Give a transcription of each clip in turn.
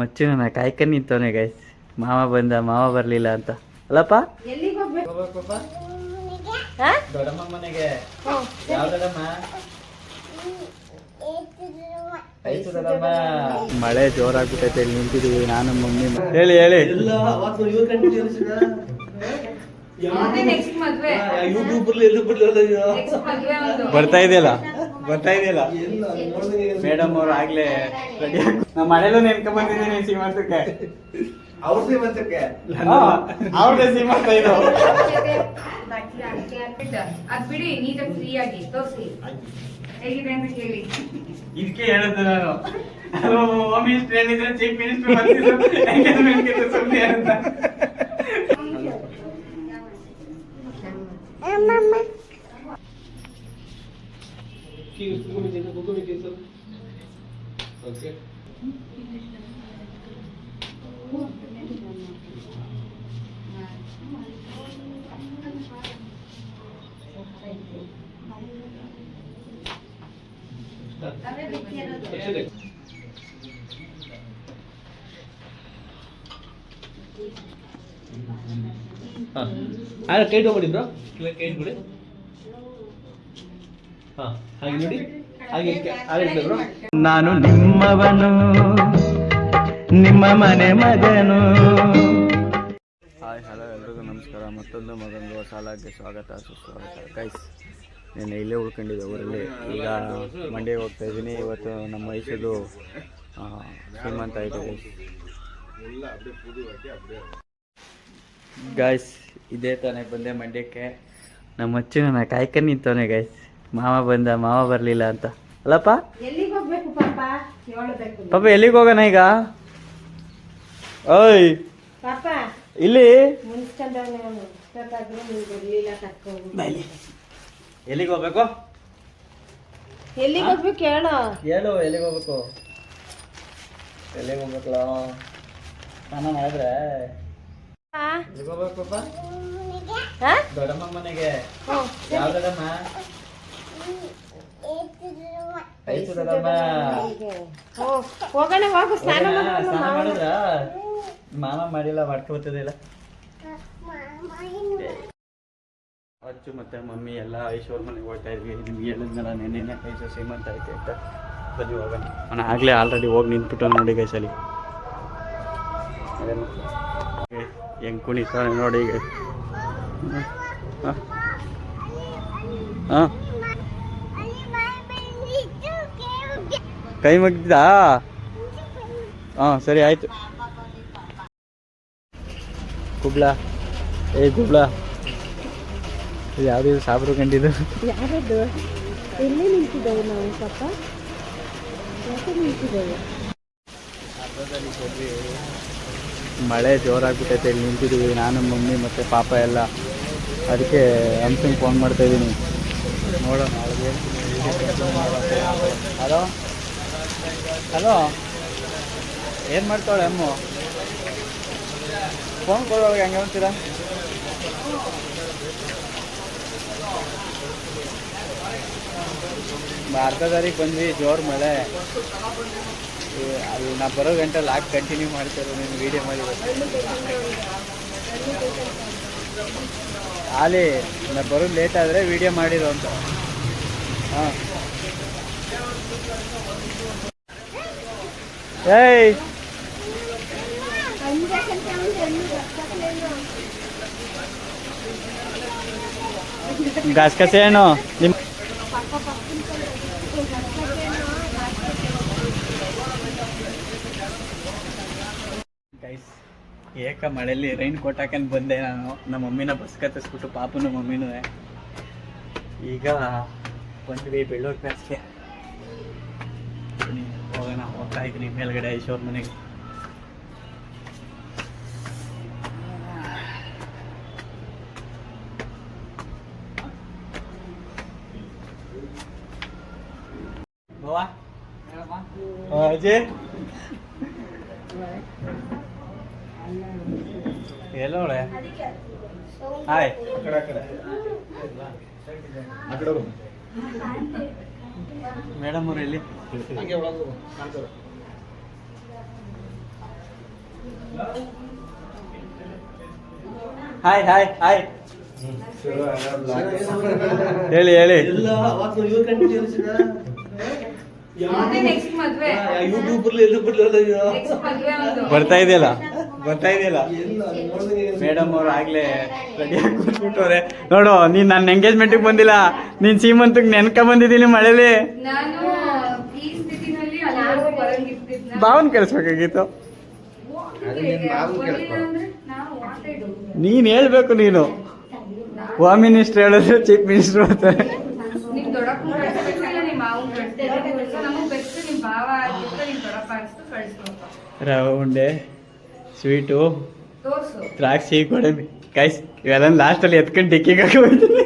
ಅಚ್ಚುನ ಕಾಯ್ಕೊಂಡು ನಿಂತವನೆ ಗೈಸ್. ಮಾವ ಬಂದ, ಮಾವ ಬರಲಿಲ್ಲ ಅಂತ ಅಲ್ಲಪ್ಪ. ದೊಡ್ಡಮ್ಮ ಮನೆಗೆ. ಯಾವ ದೊಡ್ಡಮ್ಮ? ಮಳೆ ಜೋರಾಗ್ಬಿಟ್ಟೈತೆ, ಇಲ್ಲಿ ನಿಂತಿದೀವಿ ನಾನು ಮಮ್ಮಿ. ಹೇಳಿ ಹೇಳಿ. ಬರ್ತಾ ಇದೆಯಲ್ಲ ಮೇಡಮ್ ಅವ್ರು ಆಗ್ಲೇ ರೆಡಿ. ನಾ ಮಳೆಲೂ ನೆನ್ಕೊ ಬಂದಿದ್ದೀನಿ ಸೀಮಂತಕ್ಕೆ. ಅವ್ರದ್ದೇ ಸೀಮಂತ ಇದು. ಇದಕ್ಕೆ ಹೇಳುದು ನಾನು, ಹೋಮ್ ಮಿನಿಸ್ಟರ್ ಏನಿದ್ರೆ ಚೀಫ್ ಮಿನಿಸ್ಟರ್ ಬಂದಿದ್ರು ಸುಮ್ಮನೆ ಅಂತ. ಕೈ ತಗೊಬಿಡಿ ಬ್ರೋ, ಕೈ ಇಟ್ಬಿಡಿ. ಹಾಗೆ ನೋಡಿ, ಹಾಗೆ ಬ್ರೋ. ನಾನು ನಿಮ್ಮವನು, ನಿಮ್ಮ ಮನೆ ಮಗನು. ಹಾಯ್ ಹಲೋ, ಎಲ್ರಿಗೂ ನಮಸ್ಕಾರ. ಮತ್ತೊಂದು ಮಗಂದು ಹೊಸ ಲಾಗ್ಗೆ ಸ್ವಾಗತ ಸುಸ್ವಾಗತ ಗೈಸ್. నేను ಇಲ್ಲೇ ಉಳ್ಕೊಂಡಿದ್ದೆ ಊರಲ್ಲಿ. ಈಗ ಮಂಡ್ಯಗೆ ಹೋಗ್ತಾ ಇದ್ದೀನಿ. ಇವತ್ತು ನಮ್ಮ ವಯಸ್ಸದು ಶ್ರೀಮಂತ ಇದೆ ಗೈಸ್. ಇದೇ ತಾನೇ ಬಂದೆ ಮಂಡ್ಯಕ್ಕೆ. ನಮ್ಮ ಅಚ್ಚುನ ಕಾಯ್ಕೊಂಡು ನಿಂತವನೆ ಗೈಸ್. ಮಾವ ಬಂದ, ಮಾವ ಬರಲಿಲ್ಲ ಅಂತ ಅಲ್ಲಪ್ಪ. ಪಾಪ ಎಲ್ಲಿಗೆ ಹೋಗೋಣ ಈಗ? ಓಯ್ ಇಲ್ಲಿ ಎಲ್ಲಿಗೆ ಹೋಗ್ಬೇಕು? ಎಲ್ಲಿಗೆ ಹೋಗ್ಬೇಕು ಹೇಳು. ಹೇಳು, ಎಲ್ಲಿಗೆ ಹೋಗ್ಬೇಕು? ಎಲ್ಲಿಗೆ ಹೋಗ್ಬೇಕಲ್ಲ? ಸ್ನಾನ ಮಾಡಿದ್ರೆ ಎಲ್ಲಿಗೆ ಹೋಗ್ಬೇಕು ಪಾಪ? ದೊಡ್ಡಮ್ಮ ಮನೆಗೆ. ಯಾವ ದೊಡ್ಡಮ್ಮ? ಐದು ದೊಡ್ಡಮ್ಮ. ಹೋಗೋಣ ಹೋಗು, ಸ್ನಾನ ಮಾಡಿದ್ರ? ಮಾಮ ಮಾಡಿಲ್ಲ, ಮಾಡ್ಕೊಬರ್ತಿಲ್ಲ. ಅಚ್ಚು ಮತ್ತೆ ಮಮ್ಮಿ ಎಲ್ಲ ಐಶ್ವರ್ ಮನೆಗೆ ಹೋಗ್ತಾ ಇದ್ವಿ. ನಿಮ್ಗೆ ಹೇಳಿದ್ನಲ್ಲ ನೆನ್ನೆ ಐಶ್ವರ್ ಶ್ರೀಮಂತ ಐತೆ ಅಂತ. ಬನ್ನಿ ಹೋಗೋಣ. ನಾನು ಆಗಲೇ ಆಲ್ರೆಡಿ ಹೋಗಿ ನಿಂತ್ಬಿಟ್ಟು ನೋಡಿ ಗೈಸಲ್ಲಿ ಹೆಂಗೆ ಕುಣಿತಾನೆ ನೋಡಿ ಈಗ. ಹಾಂ ಕೈ ಮುಗಿದಾ? ಹಾಂ ಸರಿ ಆಯಿತು. ಗುಬ್ಲಾ, ಗುಬ್ಲಾ, ಇದು ಯಾವುದು ಸಾಬ್ರು ಕಂಡಿದ್ದು? ಯಾರದ್ದು? ಎಲ್ಲೇ ನಿಂತಿದ್ದೇವೆ ನಾವು ಪಾಪ, ನಿಂತಿದ್ದೇವೆ. ಮಳೆ ಜೋರಾಗ್ಬಿಟ್ಟೈತೆ, ಇಲ್ಲಿ ನಿಂತಿದ್ದೀವಿ ನಾನು ಮಮ್ಮಿ ಮತ್ತು ಪಾಪ ಎಲ್ಲ. ಅದಕ್ಕೆ ಹಂಸಂಗೆ ಫೋನ್ ಮಾಡ್ತಾಯಿದ್ದೀನಿ, ನೋಡೋಣ. ಹಲೋ ಹಲೋ, ಏನು ಮಾಡ್ತಾಳೆ ಅಮ್ಮ? ಫೋನ್ ಕೊಡೋವಾಗ ಹಂಗೆ ಅಂತೀರಾ? ಅರ್ಧ ದಾರಿಗೆ ಬಂದ್ವಿ, ಜೋರು ಮಳೆ. ಅಲ್ಲಿ ನಾ ಬರೋ ಗಂಟೆ ಲಾಕ್ ಕಂಟಿನ್ಯೂ ಮಾಡ್ತಾರೆ. ನೀನು ವೀಡಿಯೋ ಮಾಡಿ ಅಲ್ಲಿ ನಾ ಬರೋದು ಲೇಟ್ ಆದರೆ ವೀಡಿಯೋ ಮಾಡಿರೋ ಅಂತ. ಹಾಂ ಏಯ್ घास कसे आहे ना ಗೈಸ್. ಏಕ ಮಳೆಯಲ್ಲಿ ರೈನ್ ಕೋಟ್ ಹಾಕೊಂಡು ಬಂದೆ ನಾನು. ನಮ್ಮ ಮಮ್ಮಿನ ಬಸ್ ಕತ್ತಿಸ್ಬಿಟ್ಟು, ಪಾಪನು ಮಮ್ಮಿನೂ. ಈಗ ಬಂದ್ವಿ ಬೆಳ್ಳೂರು ಕ್ರಾಸ್ಗೆ. ಹೋಗೋಣ, ಹೋಗ್ತಾ ಇದ್ದೀನಿ ಮೇಲ್ಗಡೆ ಐಶ್ವರ್ ಮನೆಗೆ. ಅಜಯ್ ಎಲ್ಲೋಳೆ? ಹಾಯ್. ಮೇಡಮ್ ಅವ್ರು ಎಲ್ಲಿ? ಹಾಯ್ ಹಾಯ್ ಹಾಯ್ ಹೇಳಿ ಹೇಳಿ. ಬರ್ತಾ ಇದೆಯಲ್ಲ ಮೇಡಮ್ ಅವ್ರು ಆಗ್ಲೇ ರೆಡಿ ಆಗಿ ಕೂತ್ಬಿಟ್ಟವ್ರೆ. ನೋಡು ನೀನ್ ನನ್ನ ಎಂಗೇಜ್ಮೆಂಟಿಗೆ ಬಂದಿಲ್ಲ, ನೀನ್ ಸೀಮಂತಕ್ಕೆ ನೆನ್ಕ ಬಂದಿದ್ದೀನಿ ಮಳೇಲಿ. ಭಾವನ್ ಕಳಿಸ್ಬೇಕಾಗಿತ್ತು. ನೀನ್ ಹೇಳ್ಬೇಕು, ನೀನು ಹೋಮ್ ಮಿನಿಸ್ಟರ್ ಹೇಳಿದ್ರೆ ಚೀಫ್ ಮಿನಿಸ್ಟರ್ ಅಂತಾರೆ. ರವೆ ಉಂಡೆ, ಸ್ವೀಟು, ದ್ರಾಕ್ಷಿ, ಗೋಡಂಬಿ, ಕಾಯ್ಸ್ ಇವೆಲ್ಲ ಲಾಸ್ಟಲ್ಲಿ ಎತ್ಕೊಂಡು ಡಿಕ್ಕಿಗೆ ಹೋಗ್ತೀನಿ.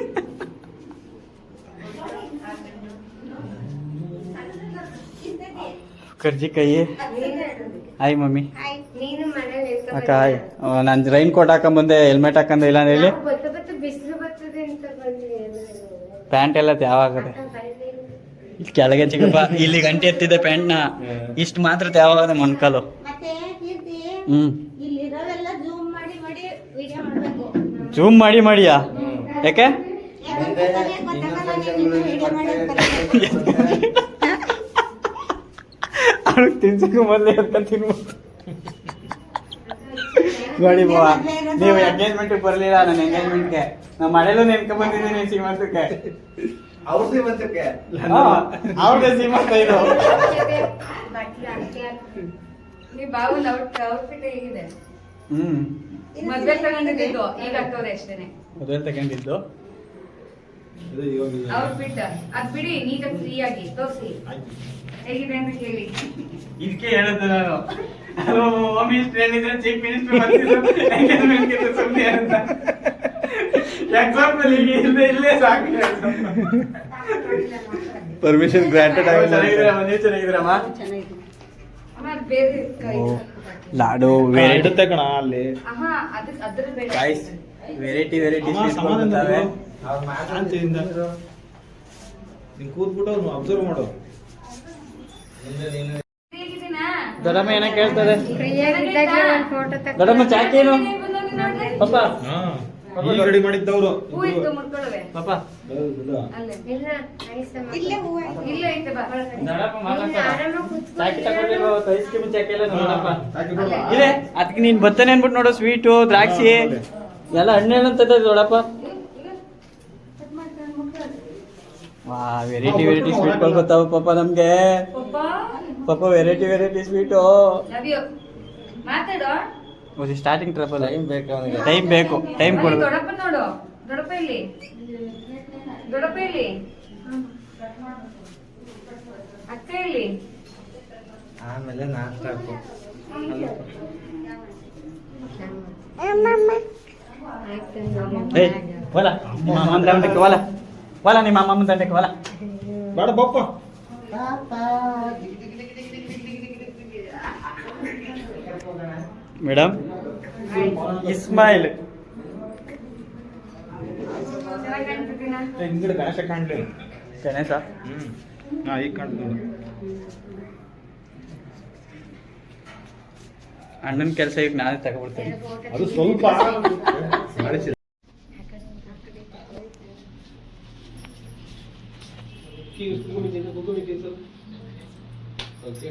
ಕರ್ಜಿಕಾಯಿ. Hi mummy. ಅಕ್ಕ ಹಾಯ್. ನಾನು ರೈನ್ ಕೋಟ್ ಹಾಕೊಂಬಂದೆ, ಹೆಲ್ಮೆಟ್ ಹಾಕೊಂಡೆ ಇಲ್ಲ ಹೇಳಿ. ಪ್ಯಾಂಟ್ ಎಲ್ಲ ತ್ಯಾವಾಗದೆ ಇಲ್ಲಿ ಕೆಳಗೆ ಚಿಕ್ಕಪ್ಪ, ಇಲ್ಲಿ ಗಂಟೆ ಎತ್ತಿದ್ದೆ ಪ್ಯಾಂಟ್ನ, ಇಷ್ಟು ಮಾತ್ರ ತ್ಯಾವಾಗದೆ ಮೊನ್ಕಾಲು. ಜೂಮ್ ಮಾಡಿ ಮಾಡಿಯಾ? ಯಾಕೆ ಅವ್ರಿಗೆ ತಿನ್ಸಕ್ಕೂ ಮೊದಲೇ ಎತ್ಕೊಂಡು ತಿನ್ಬೋದು. ನೋಡಿ ಬಾವ, ನೀವು ಎಂಗೇಜ್ಮೆಂಟ್ಗೆ ಬರಲಿಲ್ಲ, ನನ್ನ ಎಂಗೇಜ್ಮೆಂಟ್ಗೆ ನಾ ಮಳೆಲೂ ನೆನ್ಕೊ ಬಂದಿದ್ದೀನಿ ಸೀಮಂತಕ್ಕೆ. ಅವ್ರದೇ ಸೀಮಂತ ಇದು. ಮದ್ವೆ ತಗೊಂಡಿದ್ದು ಈಗ ಹಾಕೋರೆ ಅಷ್ಟೇನೆ. ಮದುವೆ ತಗೊಂಡಿದ್ದು ಔಟ್ಫಿಟ್ ಅದ್ ಬಿಡಿ, ನೀಟಾಗಿ ಫ್ರೀ ಆಗಿ ತೋರಿಸಿ ಹೇಗಿದೆ ಅಂತ ಕೇಳಿ. ಇದಕ್ಕೆ ಹೇಳಿದ್ದು ನಾನು, ಹೋಮ್ ಮಿನಿಸ್ಟರ್ ಏನಿದ್ರೆ ಚೀಫ್ ಮಿನಿಸ್ಟರ್ ಬಂದಿದ್ದು ಸುಮ್ಮನೆ ಅಂತ. ಎಕ್ಸಾಂಪಲ್ ಈಗ ಇಲ್ಲೇ ಸಾಕು. ಪರ್ಮಿಷನ್ ಗ್ರಾಂಟೆಡ್ ಆಗಿಲ್ಲ. ನೀವು ಚೆನ್ನಾಗಿದ್ದೀರಮ್ಮ? ಲಾಡು ವೆರೈಟಿ ತಗೋಣ ಅಲ್ಲಿ. ಗಾಯ್ಸ್ ವೆರೈಟಿ ವೆರೈಟಿ ಬಂದಿದ್ದಾವೆ. ನೀನು ಕೂತ್ಬಿಟ್ಟು ಅಬ್ಸರ್ವ್ ಮಾಡು. ದೊಡ್ಡಮ್ಮ ಏನ ಕೇಳ್ತದೆ? ದೊಡ್ಡಮ್ಮ ಚಾಕೇನು ಪಾಪ? ಈ ರೆಡಿ ಮಾಡಿದ್ದವ್ರು ಪಾಪ ಇದೆ. ಅದಕ್ಕೆ ನೀನ್ ಬತ್ತಾನೆ ಅನ್ಬಿಟ್ಟು ನೋಡು, ಸ್ವೀಟು, ದ್ರಾಕ್ಷಿ ಎಲ್ಲ ಹಣ್ಣೇನಂತದ ದೊಡ್ಡಪ್ಪ. ವಾ, ವೆರೈಟಿ ವೆರೈಟಿ ಸ್ವೀಟ್ಗಳು ಗೊತ್ತಾವ ಪಾಪ ನಮ್ಗೆ. ಪಾಪ variety variety sweet. Starting trouble. Time ಬೇಕು, ಟೈಮ್ ಕೊಡು. ನೋಡು ದೊಡ್ಡಪ್ಪ ಇಲ್ಲಿ, ದೊಡ್ಡಪ್ಪ ಇಲ್ಲಿ, ಅಕ್ಕ ಇಲ್ಲಿ. ಆಮೇಲೆ ನಾಷ್ಟ ಹಾಕು. ಏಯ್ ಹೊಲ ನಿಮ್ಮ ಅಮ್ಮನ ದಂಡಕ್ಕೆ ಹೊಲ ಹೊಲ ನಿಮ್ಮ ಅಮ್ಮನ ದಂಡಕ್ಕೆ ಹೊಲ ಬೇಡ ಬಪ್ಪ. ಮೇಡಮ್ ಇಸ್ಮಾಯಿಲ್ ಹಿಂಗಡೆ ಗಣೇಶ ಕಾಣ್ಲಿ. ಗಣೇಶ ಈಗ ಕಾಣ್ತದೆ. ಅಣ್ಣನ ಕೆಲಸ ಈಗ ನಾನೇ ತಗೊಬಿಡ್ತೇನೆ. ಅದು ಸ್ವಲ್ಪ ಮಾಡಿಸಿ. ಓಕೆ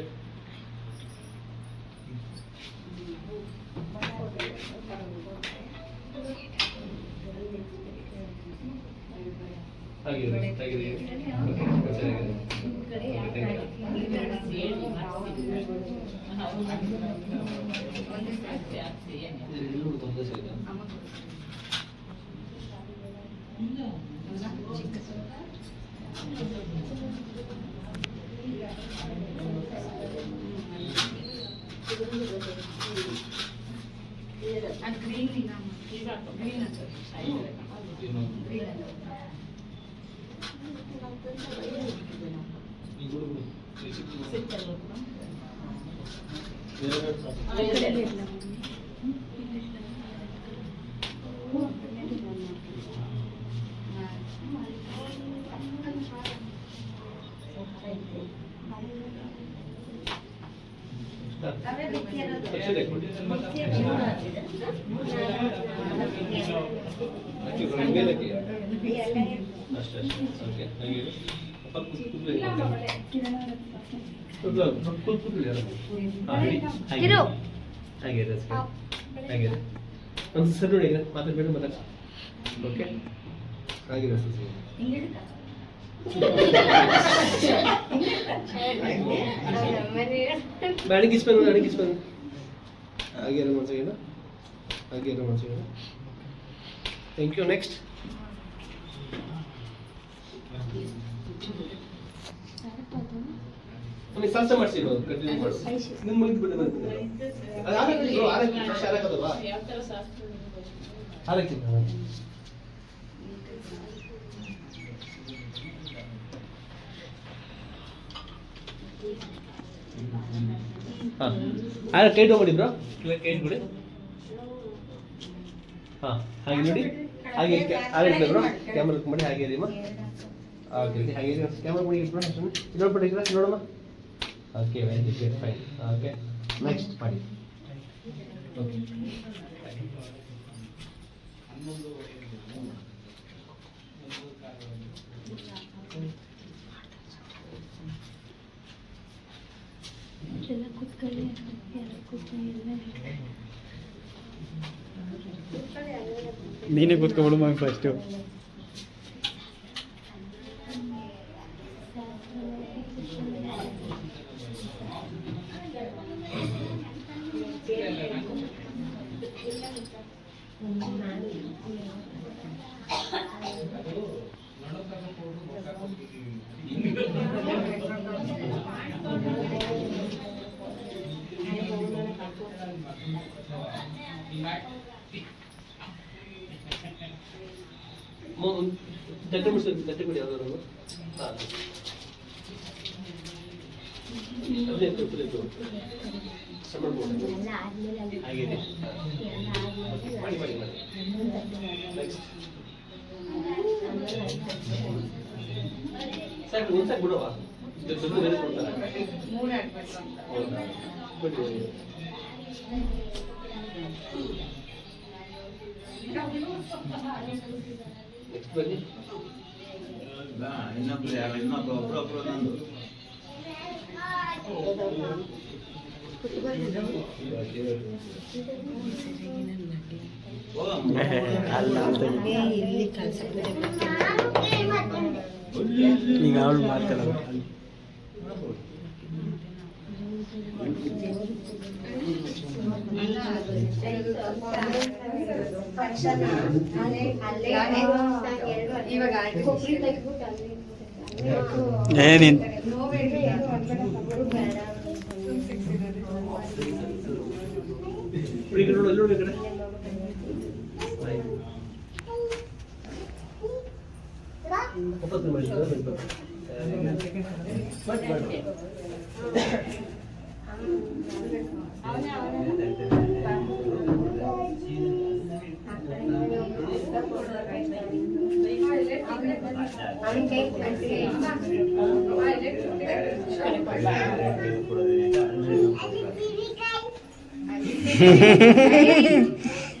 ಅಕ್ಷತೆ ಕೊಡಿ. ಮೇಲಕ್ಕೆ ಅಷ್ಟೇ ಓಕೆ ಹಾಗೆ ಹಾಗೆ ಒಂದು ಸರ್ ನೋಡಿ ಮಾತಾಡ್ಬೇಡ ಮಾತಾಡ ಓಕೆ ಹಾಗೆ ಅಡಗಿಸ್ಬಂದು ಹಾಗೆ ಮನ್ಸಿಗೆ ಹಾಗೆ ಮನ್ಸಿಗೆ ಥ್ಯಾಂಕ್ ಯು ನೆಕ್ಸ್ಟ್ ನಿಮಗೆ salsa ಮಾಡಿಸಿರೋದು ಕಂಟಿನ್ಯೂ ಮಾಡಿಸಿ ನಿಮ್ಮ ಮುಗಿದು ಬಿಟ್ಟು ಬಂದಿದೆ ಅದು ಆರಕ್ಕೆ ಫ್ರೆಶ್ ಆರಾಕದವಾ ಯಾವ ತರ ಶಾಸ್ತ್ರ ಆರಕ್ಕೆ ಹಾಂ ಆರ ಕೈ ತಗೊಳ್ಳಿ ಬ್ರೋ ಕೈ ಕೊಡಿ ಹಾಂ ಹಾಗೆ ನೋಡಿ ಹಾಗೆ ಹಾಗೆ ಬ್ರೋ ಕ್ಯಾಮ್ರಾ ಮಾಡಿ ಹಾಗೆ ಇರಿ ಅಮ್ಮ ಓಕೆ ಹಾಗೆ ಕ್ಯಾಮ್ರಾ ಮಾಡಿ ಬ್ರೋ ಇನ್ನೊಂದು ಪಡಿ ನೋಡಮ್ಮ okay very good fine okay next ಮಾಡಿ ಓಕೆ ಎಲ್ಲ ಕೂತ್ಕೊಳ್ಳಿ ನೀನೇ ಕೂತ್ಕೊಬಿಡು ಮಗ ಫಸ್ಟು. ತಟ್ಟೆ ಬಿಡಿ ಯಾವ್ದಾದ್ರು ಹಾಗಿದೆ ಮಾಡಿ ಮಾಡಿ ಮಾಡಿ ನೆಕ್ಸ್ಟ್ ಸಾಕು ಒಂದು ಸಾಕು ಬಿಡುವ ಸ್ವಲ್ಪ ಬೇರೆ ಕೊಡ್ತಾರೆ ಮೂರು ಹಾಕ್ಬೇಕು. ಹೌದಾ ಬಿಡಿ ನೆಕ್ಸ್ಟ್ ಬನ್ನಿ ಇನ್ನೊಬ್ಬ ಒಬ್ರೊಬ್ರು ನಂದು ಈಗ ಅವಳು ಮಾಡ್ತಾಳೆ. ಇವಾಗ ಏನಿನ್ ನೋಡು ಅಲ್ಲಿ ನೋಡಿ ಕಡೆ ಒಪ್ಪತ್ತು ಮಾಡಿ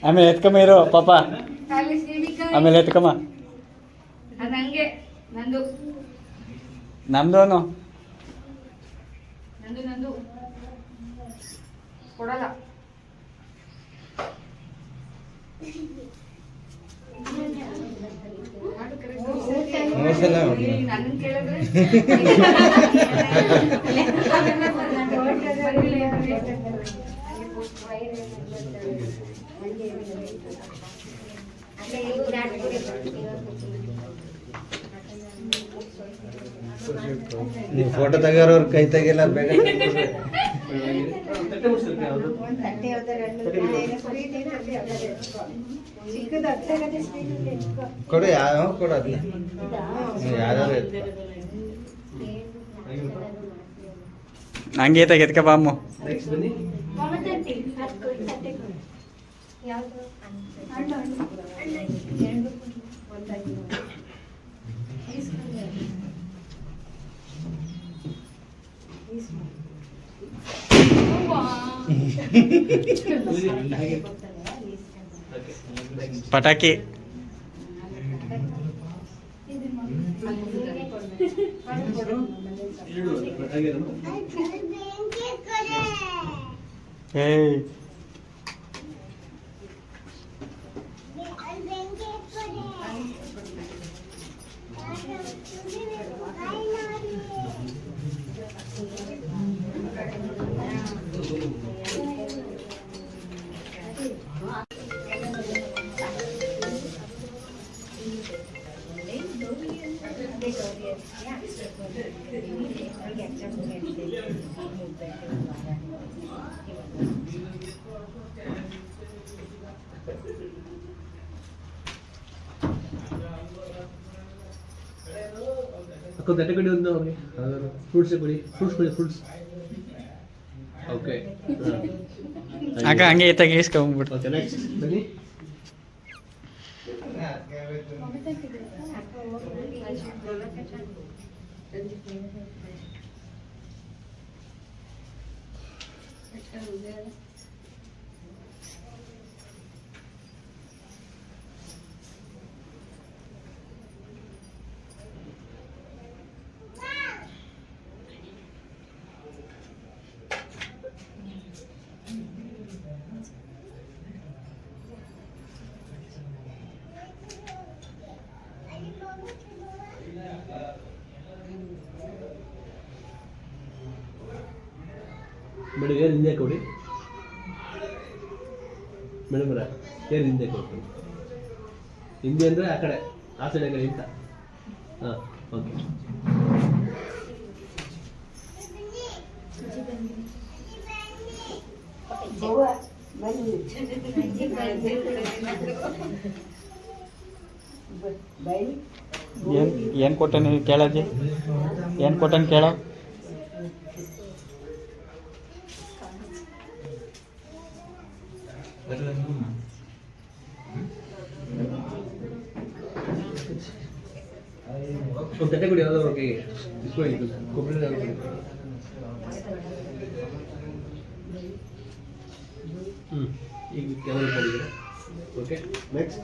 ಆಮೇಲೆ ಎತ್ಕಮ್ಮ ಇರೋ ಪಾಪ, ಆಮೇಲೆ ಎತ್ಕಮ್ಮ. ನಂಗೆ ನಂದು ನಮ್ದೋನು ನಂದು ನಂದು ಕೊಡಲ್ಲ. ನನ್ನ ಕೇಳಿದ್ರೆ ನೀವು ಫೋಟೋ ತೆಗಿಯೋರು ಕೈ ತೆಗಿಲ್ಲ ಬೇಗ ತಟ್ಟೆ ಮುಡ್ಸಿರ್ತೀನಿ ಯಾವುದು ಕೊಡು, ಯಾವ ಕೊಡು ಅದನ್ನ ಯಾರು ಹಂಗೆ ಎತ್ಕ ಬಾಮು. ನೆಕ್ಸ್ಟ್ ಬನ್ನಿ ಹಾಗೆ ಪಟಾಕಿ ಏಯ್ ಅಕ್ಕ ತಟ್ಟೆ ಕಡೆ ಒಂದು ಅವ್ರಿಗೆ ಫ್ರೂಟ್ಸ್ ಫ್ರೂಟ್ಸ್ ಓಕೆ ಆಗ ಹಂಗೆ ತೆಗಿಸ್ಕೊಂಡ್ಬಿಟ್ಟು ಓಕೆ ನೆಕ್ಸ್ಟ್ ಬನ್ನಿ ಮೇಡಮ್ ಏನು ಹಿಂದೆ ಕೊಡಿ ಮೇಡಮ್ ಏನು ಹಿಂದೆ ಕೊಡ್ತೀನಿ ಹಿಂದೆ ಅಂದರೆ ಆ ಕಡೆ ಆ ಸೈಡ್ ಕಡೆ ಇಂತ ಹಾಂ ಓಕೆ ಏನು ಕೊಟ್ಟನು ಕೇಳಜ್ಜಿ ಏನು ಕೊಟ್ಟನು ಕೇಳೋ ಒಂದು ತಟ್ಟೆ ಕೊಡಿ ಯಾವುದೋ ಓಕೆ ಇಸ್ಕೊಳ್ಳಿ ಕೊಬ್ಬರಿ ಈಗ ಕ್ಯಾಮರಾ ಮಾಡಿದ್ದೀರಾ ಓಕೆ ನೆಕ್ಸ್ಟ್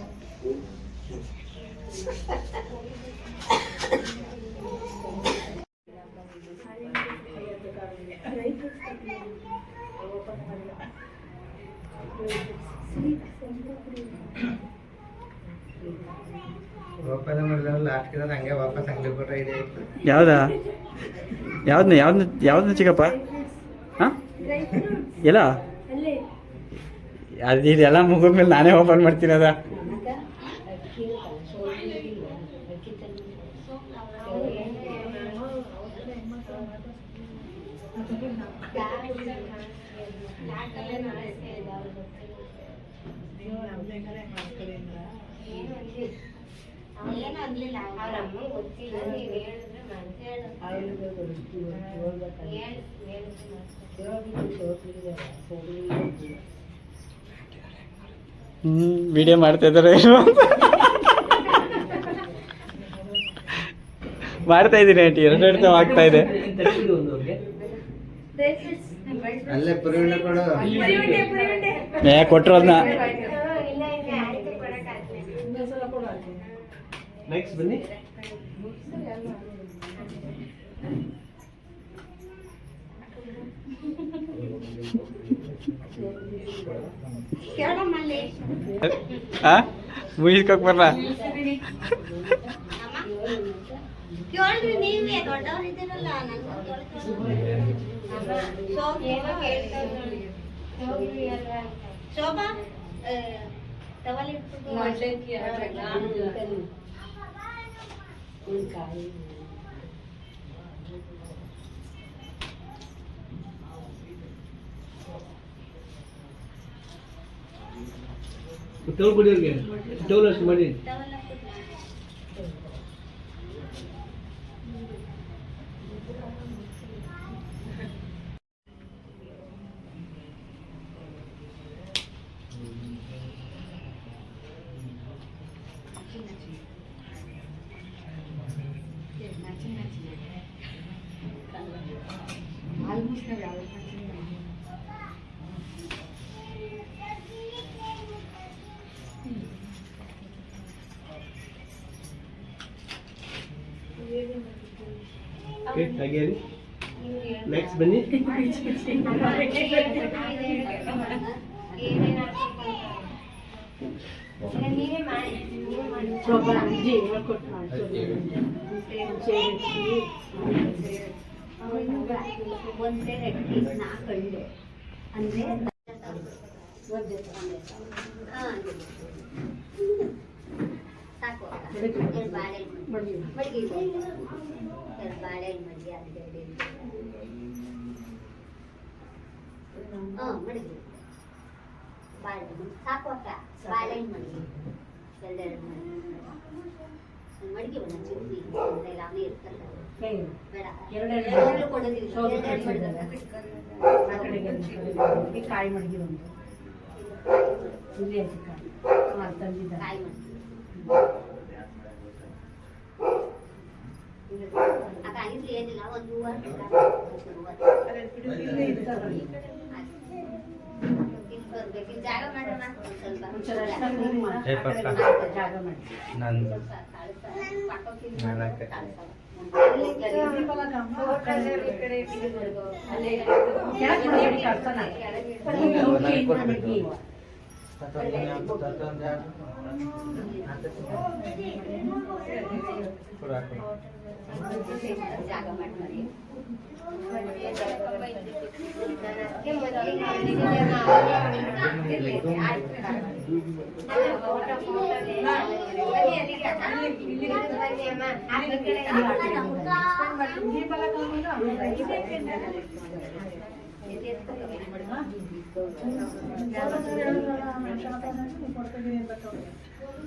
ವಾಪಸ್ ಮಾಡಿದ್ರೆ ಲಾಸ್ಟ್ ಕಿಂದ ಹಂಗೆ ವಾಪಸ್ ಅಂಗಡಿ ಕೊಟ್ರೆ ಇದೆ ಯಾವ್ದಾ ಯಾವ್ದನ್ನ ಚಿಕ್ಕಪ್ಪ ಹಾಂ ಎಲ್ಲ ಅದು ಇದೆಲ್ಲ ಮುಗಿದ್ಮೇಲೆ ನಾನೇ ಓಪನ್ ಮಾಡ್ತೀನದ ವಿಡಿಯೋ ಮಾಡ್ತಾ ಇದ್ದಾರೆ ಮಾಡ್ತಾ ಇದ್ದೀನಿ ಆಂಟಿ ಎರಡು ಆಗ್ತಾ ಇದೆ ಅಲ್ಲೇ ಪುರಿಯುಂಡೆ ಕೊಡು ಕೊಟ್ಟರು ಅದನ್ನ ನೆಕ್ಸ್ಟ್ ಬನ್ನಿ ಮುಗಿಸ್ಕೋಕ್ ಬರಲ್ಲ ಕೇಳಿದ್ರಿ ನೀವೇ ದೊಡ್ಡವರಿದ್ದೀರಲ್ಲ ಶೋಭಾ ಟವಲ್ ಟೋಲ್ ಕೊಡಿ ಅವ್ರಿಗೆ ಟೋಲ್ ಅಷ್ಟು ಮಾಡಿ ಓಕೆ ಹಾಗೆ ಹೇಳಿ ನೆಕ್ಸ್ಟ್ ಬನ್ನಿ. ಸಾಕು ಅಕ್ಕ ಬಾಳೆಹಣ್ಣು ಮಡಗಿ ಎರಡೆರಡು ಮಡಗಿ ಒಂದು ಚಿಂದಿ ಅವನೇ ಇರ್ತಲ್ಲ ಬೇಡ ಎರಡೆರಡು ಕೊಡೋದಿಲ್ಲ ಕಾಯಿ ಮಡಗಿ ಒಂದು ಇಲ್ಲಿ ಕಾಯಿ ಅಕ್ಕ ಇದು ಏನಿಲ್ಲ ಒಂದು ಜಾಗ ಮಾಡೋಣ ಜಾಗ ಮಾಡಿ ಜಾಗ ಮಾಡಿ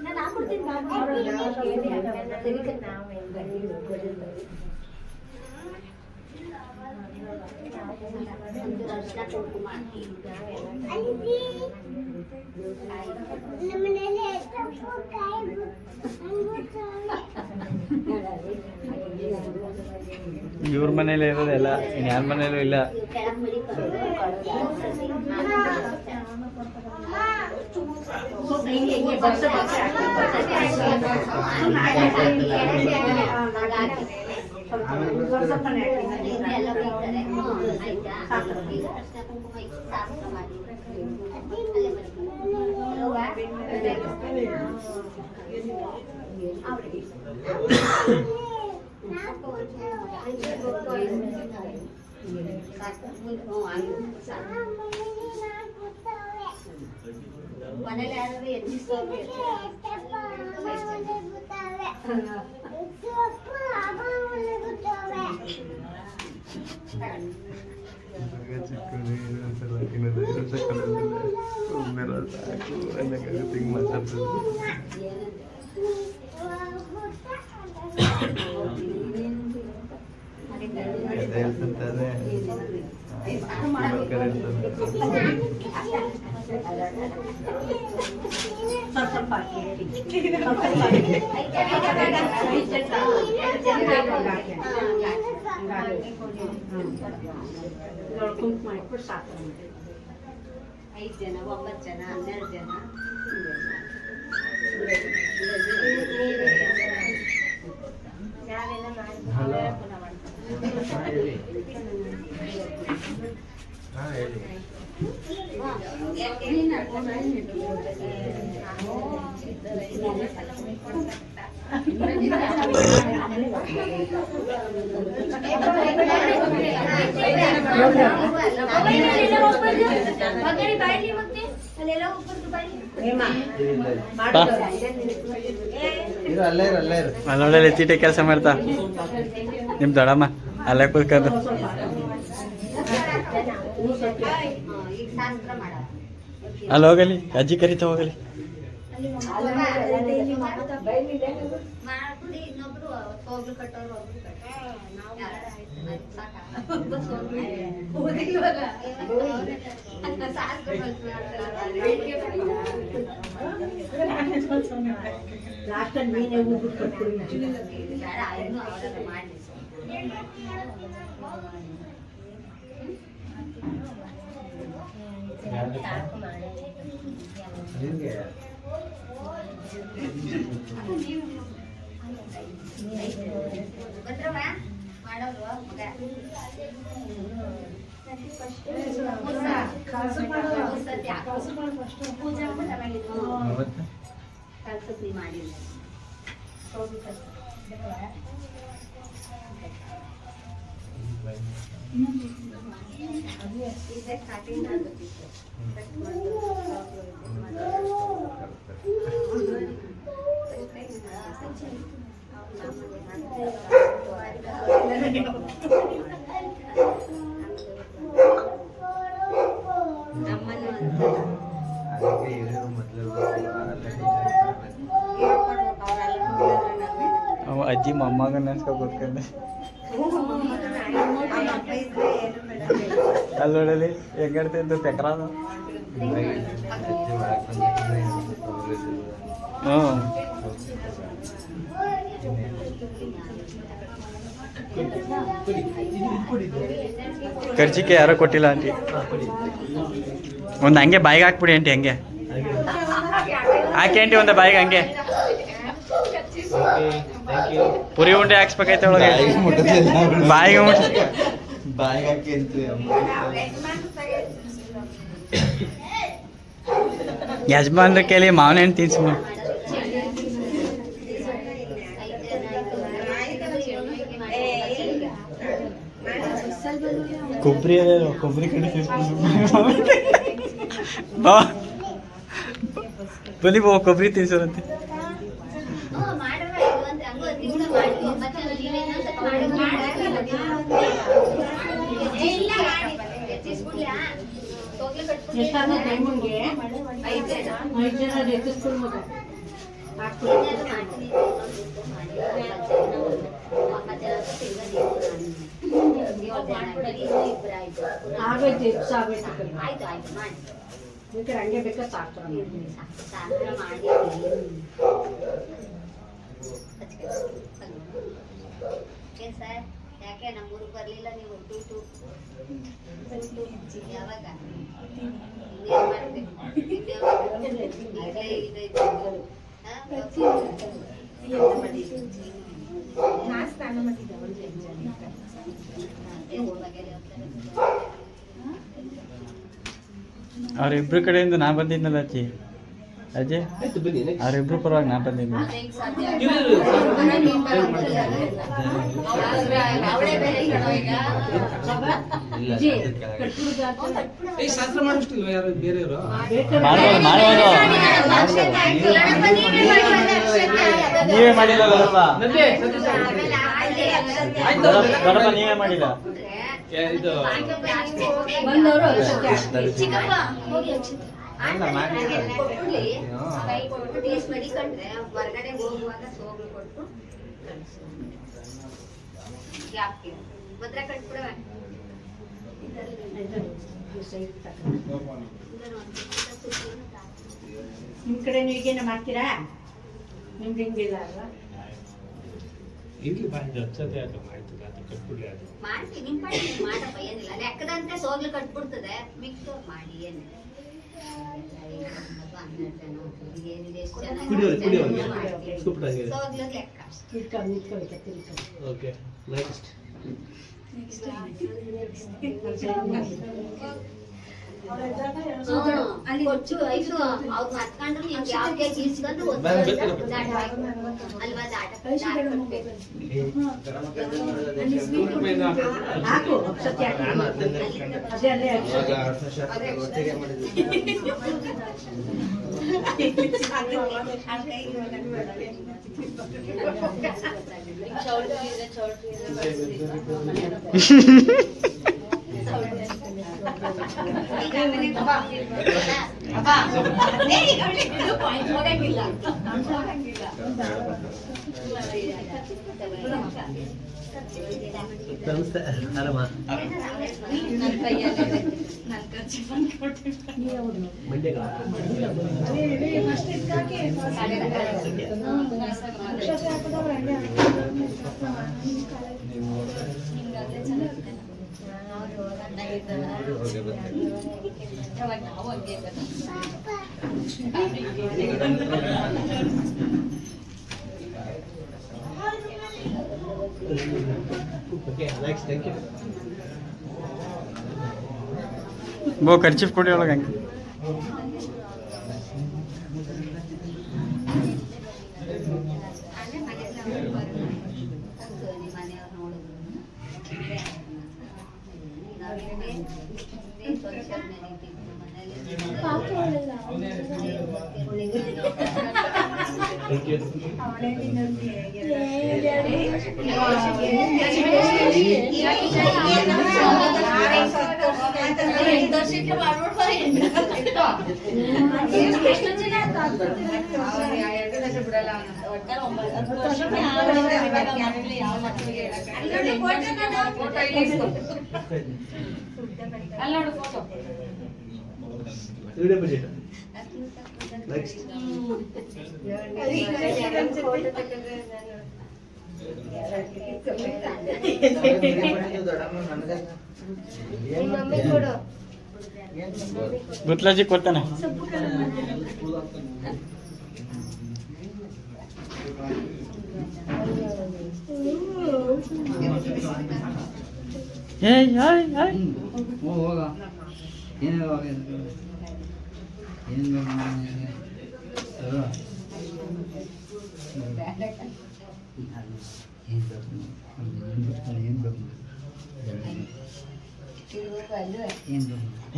ನಾನು ಹಾಕೊಡ್ತೀನಿ ಇವ್ರ ಮನೇಲಿ ಇರೋದೆಲ್ಲ ಯಾರ ಮನೇಲೂ ಇಲ್ಲ. ಮನೇಲಿ ಯಾರು ಎತ್ತಿಸ್ತಾರೆ ಕುಂಕುಮ ಇಟ್ಬಿಟ್ಟು ಸಾಕು 5 ಜನ 9 ಜನ 12 ಜನ ಅಲ್ಲೊಳ್ಳೆ ಚೀಟಿ ಕೆಲಸ ಮಾಡ್ತಾ ನಿಮ್ ದೊಡ್ಡಮ್ಮ ಅಲ್ಲೇ ಕೂತ್ಕೊಂಡು ಅಲ್ಲಿ ಹೋಗಲಿ ಅಜ್ಜಿ ಕರಿತಾ ಹೋಗಲಿ. ಇನ್ನೊಬ್ರು ಒಬ್ರು ಕಟ್ಟೋರು ಒಬ್ರು ಲಾಸ್ಟ್ ನೀನೇ ಊದ್ಬಿಟ್ಟು ಕಟ್ಕೊಡಿ ಮಾಡಿ ಭದ್ರವ ಮಾಡೋಲ್ವಾ ಮಗ? ಪೂಜೆ ಮಾಡ್ಬಿಟ್ಟು ಆಮೇಲೆ ಇದು ಕಲ್ಸಕ್ಕೆ ಮಾಡಿಲ್ಲ. ಇದೇ ಸ್ಟಾರ್ಟಿಂಗ್ ಆಗುತ್ತಿತ್ತು. ನಮ್ಮನ್ನು ಅದಕ್ಕೆ ಹಿರಿಯರು ಮೊದಲು ಅಜ್ಜಿ ಮೊಮ್ಮಗ ನೆನ್ಸ್ಕೊ ಕೂತ್ಕೊಂಡೆ ಅಲ್ಲಿ ನೋಡಲಿ ಹೆಂಗಾಡ್ತಿದ್ದು ತೆಕ್ರಾದ. ಹ್ಞೂ ಖರ್ಚಿಗೆ ಯಾರೋ ಕೊಟ್ಟಿಲ್ಲ ಆಂಟಿ. ಒಂದು ಹಂಗೆ ಬಾಯಿಗೆ ಹಾಕ್ಬಿಡಿ ಆಂಟಿ, ಹಂಗೆ ಹಾಕಿ ಆಂಟಿ, ಒಂದು ಬಾಯಿಗೆ ಹಂಗೆ ಪುರಿ ಉಂಡೆ ಹಾಕ್ಸ್ಬೇಕಾಯ್ತು ಒಳಗೆ ಬಾಯಿಗೆ ಬಾಯಿಗೆ ಹಾಕಿ ಅಂತ ಯಜಮಾನ್ರ ಕೇಳಿ ಮಾವನ ಹಣ್ಣು ತಿನ್ಸು. ಕೊಬ್ಬರಿ ಕೊಬ್ಬರಿ ಕಡೆ ಬಾ ಬನ್ನಿ ಬಾ ಕೊಬ್ಬರಿ ತಿನ್ಸೋರಂತೆ. ಎಷ್ಟಾದ ಟೈಮಿಗೆ 5 ಜನ ಎತ್ತಿಸ್ಕೊಂಡು ಮಗ ಆಗೈತೆ ಹೆಚ್ಚು ಆಗೈತೆ. ಬೇಕಾದ್ರೆ ಹಂಗೆ ಬೇಕಾದ್ರೆ ಸಾಕ್ತಾರ ಮಾಡಿ ಸರ್. ಯಾಕೆ ನಮ್ಮೂರಿಗೆ ಬರಲಿಲ್ಲ ನೀವು? ಟೂಟು ಯಾವಾಗ ಅವ್ರಿಬ್ರು ಕಡೆಯಿಂದ ನಾ ಬಂದಿದ್ನಲ್ಲ ಅಜ್ಜಿ, ಅಜ್ಜಿ ಅವ್ರಿಬ್ರು ಪರವಾಗಿ ನಾ ಬಂದಿದ್ದೆ. ಶಾಸ್ತ್ರ ಮಾಡಿಸ್ತಿಲ್ವ ಯಾರು ಬೇರೆಯವರು? ನೀವೇ ಮಾಡಿಲ್ಲ ದೊಡ್ಡಪ್ಪ, ನೀವೇ ಮಾಡಿಲ್ಲ. ಬಂದವರು ಚಿಕ್ಕಪ್ಪ ಹೋಗಿ ಕೈ ಕೊಟ್ಟು ಟೇಸ್ಟ್ ಮಾಡಿಕೊಂಡ್ರೆ ಹೊರಗಡೆ ಹೋಗುವಾಗ ಸೋಗು ಕೊಟ್ಟು ಗ್ಯಾಪ್ ಭದ್ರ ಕಟ್ಬಿಡವ. ನಿಮ್ಮ ಕಡೆ ಈಗೇನ ಮಾಡ್ತೀರಾ? ನಿಮ್ಗೆ ಹಿಂಗಿಲ್ಲ ಅಲ್ವಾ? ಮಾಡ್ತೀವಿ ನಿಮ್ ಕಡೆ ಮಾಡಪ್ಪ, ಏನಿಲ್ಲ ಲೆಕ್ಕದಂತೆ ಸೋಗ್ಲು ಕಟ್ಬಿಡ್ತದೆ. ಮಿಕ್ಸ್ ಮಾಡಿ ಏನಿಲ್ಲ, 12 ಜನ ಏನಿದೆ ಎಷ್ಟು ಜನ ಸೋಗ್ಲು ಲೆಕ್ಕ. ಓಕೆ ನೆಕ್ಸ್ಟ್ ಅಲ್ಲಿ ಕೊಟ್ಟು ಇದು ಅವ್ರು ಹತ್ಕೊಂಡ್ರು ನಿಮ್ಗೆ ಯಾವ ಕೇಜ್ ಇಸ್ಕೊಂಡು ಅಲ್ವಾ ದಾಟ ಹಾಕು ಸತ್ಯ ಅದೇ ಅಲ್ಲೇ ಒಟ್ಟಿಗೆ ಮಾಡಿದ್ವಿ. ನಮಸ್ತೆ ಆರಾಮ ಮಂಡ್ಯಗ ಓಕೆ ನೆಕ್ಸ್ಟ್ ಥ್ಯಾಂಕ್ ಯು. ಬೋ ಖರ್ಚಿಫ್ ಕೊಡಿ ಒಳಗೆ ಹಂಗೆ ಥ್ಯಾಂಕ್ ಯು. ಬಿಡಲ್ಲ ಅಲ್ಲಿ ನೋಡು ಫೋಟೋ ವಿಡಿಯೋ ಬಜೆಟ್ ನೆಕ್ಸ್ಟ್. ಗುತ್ಲಾಜಿ ಕೊಡ್ತಾನೆ ಹೋಗ ಏನೇನು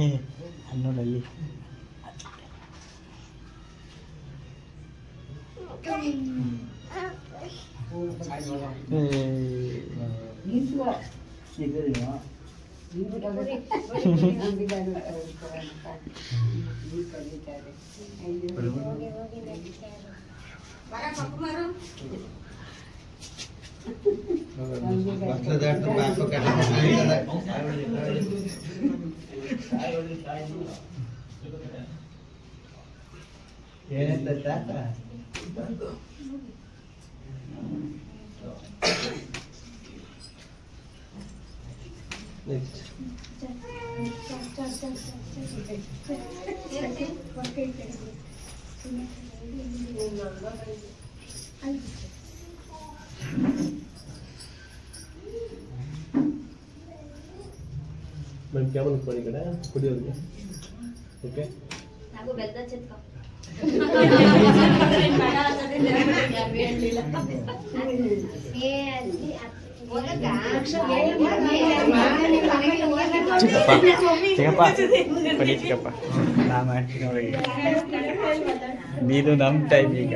ಏನು ಅನ್ನೋಡಲ್ಲಿ ಏನಂತ ನೆಕ್ಸ್ಟ್. ಮೇಡಮ್ ಕ್ಯಾಮಲ್ ಕೊಡಿ ಕಡೆ ಕುಡಿಯೋರಿಗೆ. ಓಕೆ ನಾವು ಬೆಲ್ಲ ಚಿತ್ಕ ಚಿಕ್ಕಪ್ಪ ಬನ್ನಿ ಚಿಕ್ಕಪ್ಪ ನಾ ಮಾಡ್ತೀನಿ ಅವಳಿಗೆ ನೀನು ನಮ್ಮ ಟೈಮ್ ಈಗ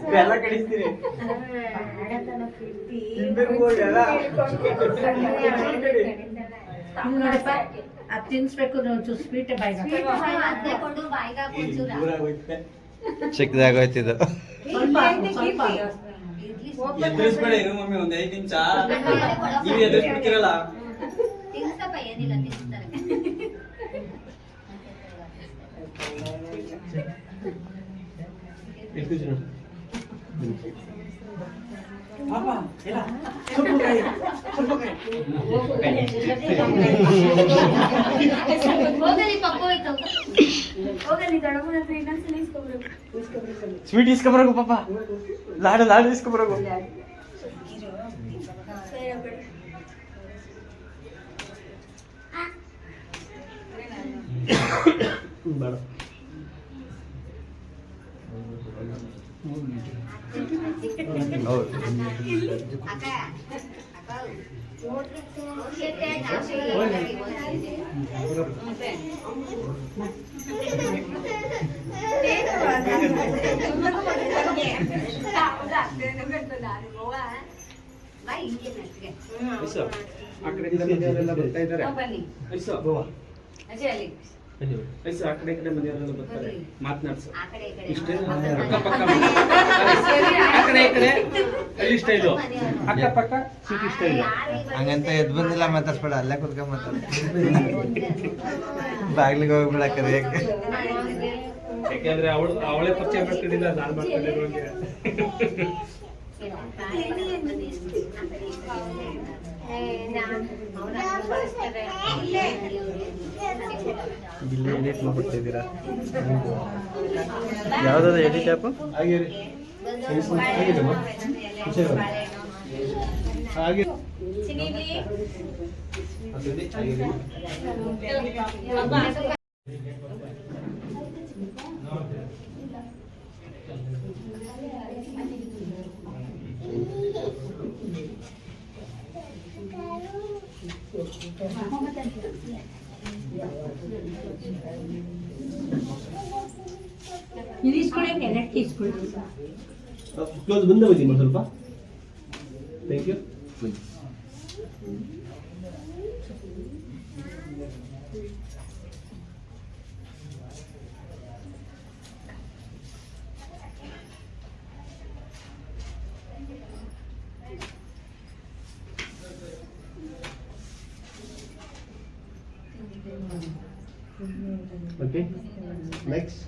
ಬೆಲ್ಲ ಕಡಿಸ್ತೀರಿ ಅದು ತಿನ್ಸ್ಬೇಕು ಸ್ವೀಟ್ ಬಾಯ್ಗ ಅದೇ ಕೊಂಡು ಬಾಯಿಗೆ ಹಾಕೊಂಚೂರ ಚಿಕ್ಕದಾಗೋಯ್ತಿದ್ದು. ಎದುರಿಸ್ಬೇಡ ಇರು ಮಮ್ಮಿ ಒಂದ್ 5 ನಿಮಿಷ ನೀವು ಎದುರಿಸ್ಬಿಡ್ತೀರಲ್ಲ ತಿನ್ಸಪ್ಪ ಏನಿಲ್ಲ ತಿನ್ಸ್ತಾರೆ ಎಷ್ಟು ಜನ ಹೋಗಲಿ ಪಪ್ಪ ಹೋಯ್ತು ಸ್ವೀಟ್ ಇಸ್ಕೊಬರೋಗು ಪಾಪ ಲಾಡು ಲಾಡು ಇಸ್ಕೊಬರೋಗು ಬೇಡ. ಅಕ್ಕ ಆ ಕಡೆಯಿಂದ ಮನೆಯವರೆಲ್ಲ ಬರ್ತಾ ಇದ್ದಾರೆ ಬನ್ನಿ ಗೋವಾ. ಅಜಯ್ ಅಲ್ಲಿ ಬನ್ನಿ. ಆ ಕಡೆ ಮನೆಯವರೆಲ್ಲ ಬರ್ತಾರೆ ಮಾತನಾಡ್ಸು ಆ ಕಡೆ ಈ ಕಡೆ ಇಷ್ಟೇ ಅಕ್ಕಪಕ್ಕ ಆ ಕಡೆ ಈ ಕಡೆ ಅಲ್ಲಿ ಸ್ಟೈಲು ಅಕ್ಕಪಕ್ಕ ಸಿಟಿ ಸ್ಟೈಲು ಹಂಗಂತ ಎದ್ ಬಂದಿಲ್ಲ ಮಾತಾಡ್ಸ್ಬೇಡ, ಅಲ್ಲೇ ಕುತ್ಕೊಂಡ್ ಮಾತಾಡ. ಬಾಗ್ಲಿಗೆ ಹೋಗ್ಬಿಡ ಕರೆಯಕ್ಕೆ. ಯಾಕೆಂದ್ರೆ ಅವಳೇ ಪರಿಚಯ ಮಾಡ್ಕೊಂಡಿಲ್ಲ, ನಾನು ಮಾಡ್ಕೊಂಡಿರೋಂಗೆ. ಇಲ್ಲಿ ಎಡಿಟ್ ಮಾಡ್ಬಿಡ್ತಿದ್ದೀರಾ? ಯಾವುದಾದ್ರು ಎಡಿಟ್ ಆ್ಯಪು? ಹಾಗೆ ರೀ. ಆಗಿದೆಮ್ಮ? ಹಾಗೆ ಇರಿಸ್ಕೊಳ್ಳಿ, ನೆನಕ್ಕೆ ಇಸ್ಕೊಳ್ಳಿ. ಕ್ಲೋಸ್ ಮುಂದೆ ಬನ್ನಿ ಸ್ವಲ್ಪ. Thank you. Okay, next.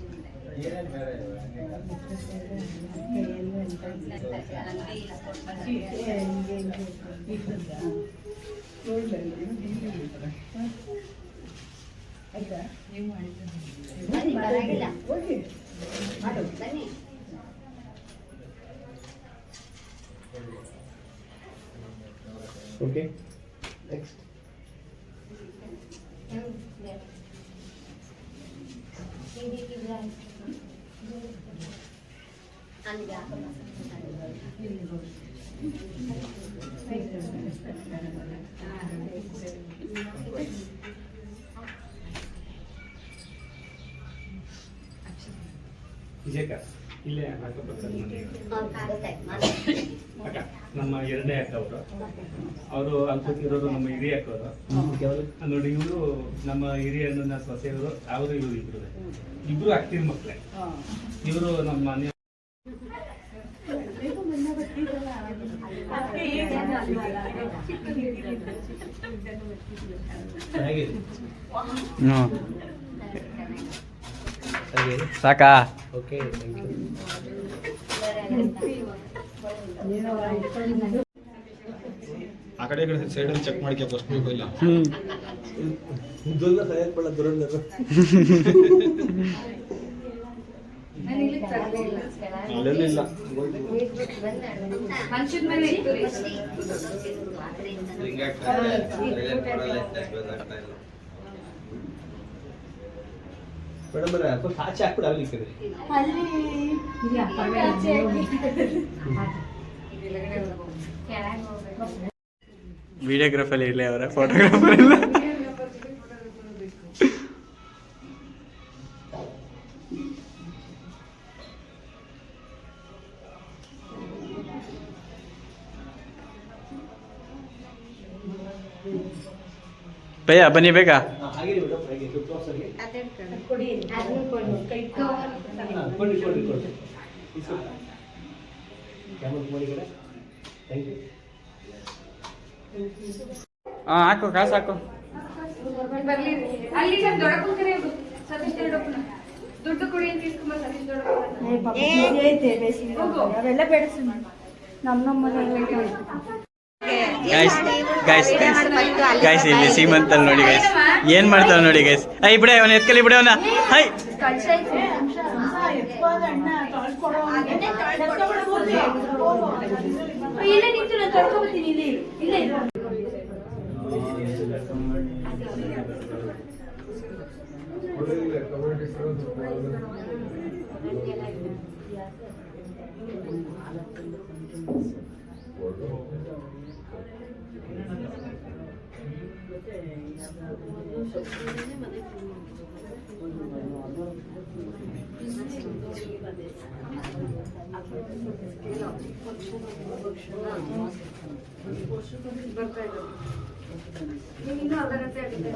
ಬನ್ನಿ, ಪರವಾಗಿಲ್ಲ. ಬನ್ನಿ. Okay, next. ವಿಜಯಕ ಇಲ್ಲೇ ಅಕ್ಕಪಕ್ಕ ಮನೆ. ಆಗುತ್ತೆ. ಅಕ್ಕ ನಮ್ಮ ಎರಡನೇ ಅಕ್ಕ ಅವರು ಅನ್ಕೋತಿರೋರು ನಮ್ಮ ಹಿರಿಯ ಅಕ್ಕವರು. ನೋಡಿ ಇವರು ನಮ್ಮ ಹಿರಿಯ ನನ್ನ ಸೊಸೆಯವರು, ಅವರು ಇವರು ಇಬ್ರು ಅಕ್ಕಿನ ಮಕ್ಕಳೇ. ಇವರು ನಮ್ಮ ಮನೆ ಸಾಕಾ? Okay, thank you. ಆ ಕಡೆ ಈ ಕಡೆ ಸೈಡಲ್ಲಿ ಚೆಕ್ ಮಾಡ್ಕೆ ಫಸ್ಟ್ ಇಲ್ಲ. ಇದೆಲ್ಲ ಸರಿಯಾಗಿ ಬಳ್ಳ ದುರಂಡರು. ಅಲ್ಲೆಲ್ಲ ಮನುಷ್ಯದ ಮೇಲೆ ಇತ್ತು ರೀ. ಮೇಡಮ್ ಸ್ವಲ್ಪ ಆಚೆ ಹಾಕ್ಬಿಟ್ಟು ಅಲ್ಲಿ ಕಡೆ. ವಿಡಿಯೋಗ್ರಾಫರ್ ಇರಲಿ, ಅವರ ಫೋಟೋಗ್ರಾಫರ್ ಇಲ್ಲ. ಭಯ್ಯ ಬನ್ನಿ ಬೇಗ. ಹಾಗೆ ಮೇಡಮ್, ಹಾಗೆ ಕ್ಲೋಸ್ ಆಗಿ ಕೊಡಿ, ಅದನ್ನು ಕೊಡಿ, ಕೈ ಕೊಡಿ ಕೊಡಿ ಕೊಡಿ. ಕ್ಯಾಮರಾ ಮಾಡಿ ಕಡೆ. Thank you. ಹಾಂ, ಹಾಕು ಕಾಸು ಹಾಕು. ಬರ್ಲಿ ಅಲ್ಲಿ ದೊಡ್ಡಪ್ಪನ ಕರೆ ಹೋಗು. ಸತೀಶ್ ದೊಡ್ಡಪ್ಪನ ದುಡ್ಡು ಕೊಡಿ ಅಂತ ಇಸ್ಕೊಂಬ. ಸತೀಶ್ ದೊಡ್ಡಪ್ಪನ ಅವೆಲ್ಲ ಬೇಡ ಸುಮ್ಮನೆ. ನಮ್ಮ ಮನೆಯಲ್ಲಿ ಗೈಸ್ ಇಲ್ಲಿ ಸೀಮಂತಲ್ಲಿ ನೋಡಿ ಗೈಸ್ ಏನ್ ಮಾಡ್ತಾವ ನೋಡಿ ಗೈಸ್. ಐ ಬಿಡ ಅವನ ಎತ್ಕಲಿ, ಬಿಡ ಅವನ. ಹೈ ಇಲ್ಲ ನಿಂತು ನಾನು ಕರ್ಕೊಬತ್ತೀನಿ. ಇಲ್ಲಿ ಇಲ್ಲ ಇನ್ನೂ ಅರ್ಧಗಂಟೆ ಆಗಿದೆ.